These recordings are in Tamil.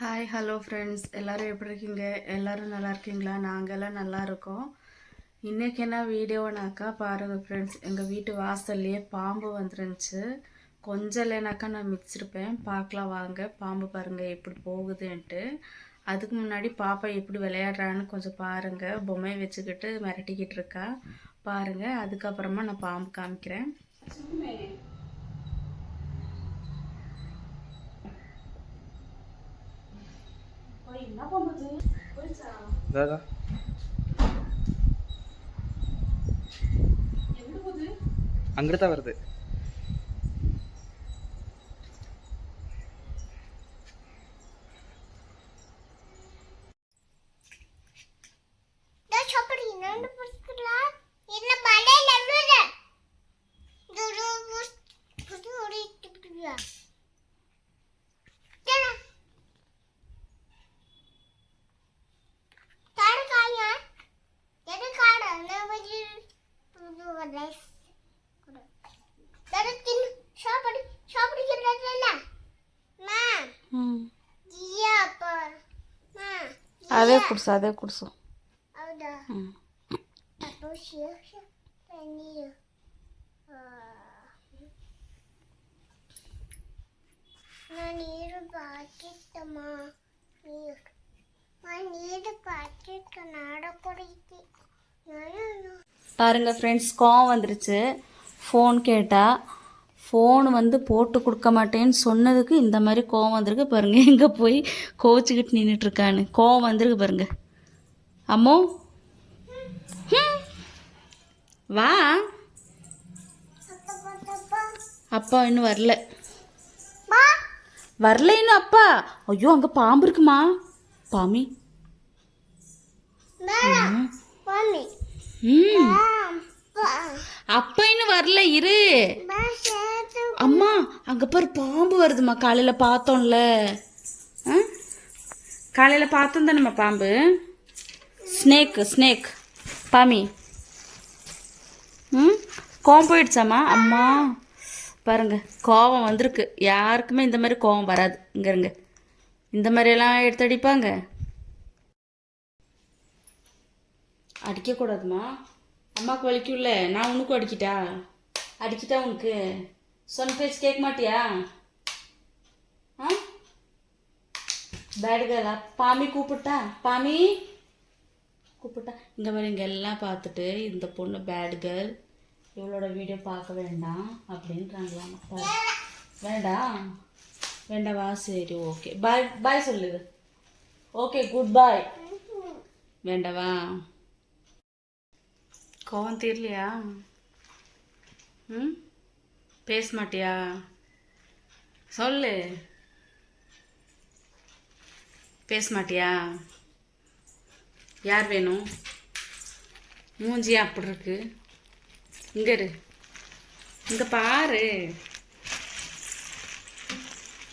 ஹாய் ஹலோ ஃப்ரெண்ட்ஸ், எல்லோரும் எப்படி இருக்கீங்க? எல்லோரும் நல்லா இருக்கீங்களா? நாங்கள் எல்லாம் நல்லா இருக்கோம். இன்றைக்கி என்ன வீடியோனாக்கா பாருங்கள் ஃப்ரெண்ட்ஸ், எங்கள் வீட்டு வாசல்லையே பாம்பு வந்துருந்துச்சு. கொஞ்சம் இல்லைனாக்கா நான் மிதிச்சிருப்பேன். பார்க்கலாம் வாங்க, பாம்பு பாருங்கள் எப்படி போகுதுன்ட்டு. அதுக்கு முன்னாடி பாப்பா எப்படி விளையாடுறான்னு கொஞ்சம் பாருங்கள். பொம்மையை வச்சுக்கிட்டு மிரட்டிக்கிட்டு இருக்கா பாருங்கள். அதுக்கப்புறமா நான் பாம்பு காமிக்கிறேன். என்ன பண்ணுது? போயிச்சா? எங்க போகுது? அங்கிட்டு தான் வருது. అదే కుడుసు అదే కుడుసు నీరు పాకిట్టమా నీరు పాకిட்டு நாடக்கூடியது. பாருங்கள் ஃப்ரெண்ட்ஸ், கோவம் வந்துருச்சு. ஃபோன் கேட்டால் ஃபோன் வந்து போட்டு கொடுக்க மாட்டேன்னு சொன்னதுக்கு இந்த மாதிரி கோவம் வந்திருக்கு பாருங்கள். எங்கே போய் கோச்சிக்கிட்டு நின்றுட்டுருக்கான்னு கோவம் வந்திருக்கு பாருங்கள். அம்மோ வா, அப்பா இன்னும் வரல இன்னும் அப்பா. ஐயோ, அங்கே பாம்பு இருக்குமா? பாமி அப்பா இன்னும் வரல, இரு. அம்மா, அங்கே பாரு பாம்பு வருதுமா. காலையில் பார்த்தோம்ல, காலையில் பார்த்தோம் தானேம்மா பாம்பு. ஸ்னேக் பாமி. கோவம் போயிடுச்சாம்மா? அம்மா பாருங்க, கோவம் வந்திருக்கு. யாருக்குமே இந்த மாதிரி கோவம் வராது. இங்கே இருங்க, இந்த மாதிரியெல்லாம் எடுத்து அடிப்பாங்க. அடிக்கக்கூடாதுமா, அம்மாவுக்கு வலிக்கும்ல. நான் உனக்கும் அடிக்கிட்டா உனக்கு சொன்ன பேச்சு கேட்க மாட்டியா? பேட் கேர்ளா? பாமி கூப்பிட்டா இங்கே மாதிரி இங்கே எல்லாம் பார்த்துட்டு இந்த பொண்ணு பேட் கேர்ள், இவளோட வீடியோ பார்க்க வேண்டாம் அப்படின்றாங்களாம். வேண்டாவா? சரி, ஓகே, பாய் சொல்லுது. ஓகே, குட் பாய். வேண்டாவா? கோவம் தீரலையா? பேச மாட்டியா? சொல்லு, பேச மாட்டியா? யார் வேணும்? மூஞ்சியா அப்படி இருக்கு? இங்க இரு, இங்க பாரு.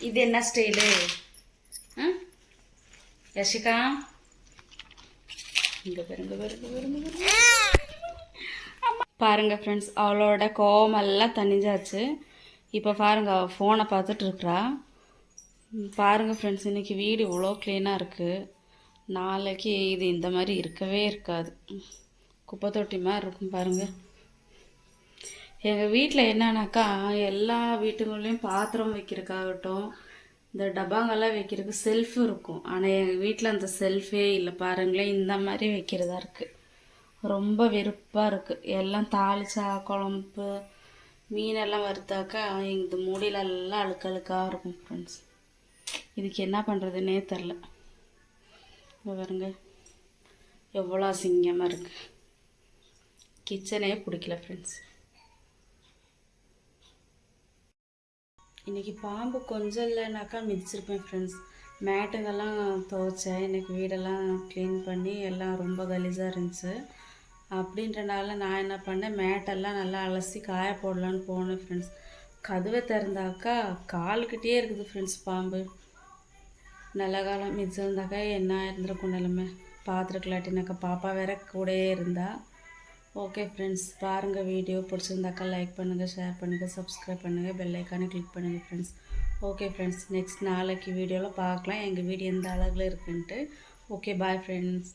இது என்ன ஸ்டைலு? யஷிகா, இங்க பாருங்க. பாருங்கள் ஃப்ரெண்ட்ஸ், அவளோட கோவமெல்லாம் தணிஞ்சாச்சு. இப்போ பாருங்கள், அவள் ஃபோனை பார்த்துட்டு இருக்கிறா. பாருங்கள் ஃப்ரெண்ட்ஸ், இன்றைக்கி வீடு இவ்வளோ க்ளீனாக இருக்குது. நாளைக்கு இது இந்த மாதிரி இருக்கவே இருக்காது. குப்பை தொட்டி மாதிரி இருக்கும் பாருங்கள். எங்கள் வீட்டில் என்னன்னாக்கா, எல்லா வீட்டுங்கள்லேயும் பாத்திரம் வைக்கிறதுக்காகட்டும், இந்த டப்பாங்கெல்லாம் வைக்கிறதுக்கு செல்ஃபு இருக்கும். ஆனால் எங்கள் வீட்டில் அந்த செல்ஃபே இல்லை பாருங்களேன். இந்த மாதிரி வைக்கிறதா இருக்குது. ரொம்ப வெறுப்பாக இருக்குது. எல்லாம் தாளிச்சா குழம்பு மீனெல்லாம் வறுத்தாக்கா இந்த மூடியிலெல்லாம் அழுக்கழுக்காக இருக்கும் ஃப்ரெண்ட்ஸ். இதுக்கு என்ன பண்ணுறதுன்னே தெரில. பாருங்க, எவ்வளோ அசிங்கமாக இருக்குது. கிச்சனே பிடிக்கல ஃப்ரெண்ட்ஸ். இன்றைக்கி பாம்பு கொஞ்சம் இல்லைனாக்கா மிதிச்சிருப்பேன் ஃப்ரெண்ட்ஸ். மேட்டுங்கெல்லாம் துவைச்சேன். இன்றைக்கி வீடெல்லாம் க்ளீன் பண்ணி எல்லாம் ரொம்ப கலீஜாக இருந்துச்சு. அப்படின்றனால நான் என்ன பண்ணேன், மேட்டெல்லாம் நல்லா அலசி காய போடலான்னு போனேன் ஃப்ரெண்ட்ஸ். கதவை திறந்தாக்கா கால்கிட்டே இருக்குது ஃப்ரெண்ட்ஸ் பாம்பு. நல்ல காலம் மிதிச்சிருந்தாக்கா என்ன இருந்திருக்கும் நிலமை பார்த்துருக்கலாட்டினாக்கா. பாப்பா வேற கூடயே இருந்தா. ஓகே ஃப்ரெண்ட்ஸ், பாருங்கள். வீடியோ பிடிச்சிருந்தாக்கா லைக் பண்ணுங்கள், ஷேர் பண்ணுங்கள், சப்ஸ்கிரைப் பண்ணுங்கள், பெல் ஐக்கானை கிளிக் பண்ணுங்கள் ஃப்ரெண்ட்ஸ். ஓகே ஃப்ரெண்ட்ஸ், நெக்ஸ்ட் நாளைக்கு வீடியோவில் பார்க்கலாம் எங்கள் வீடு எந்த அழகில் இருக்குன்ட்டு. Okay bye friends.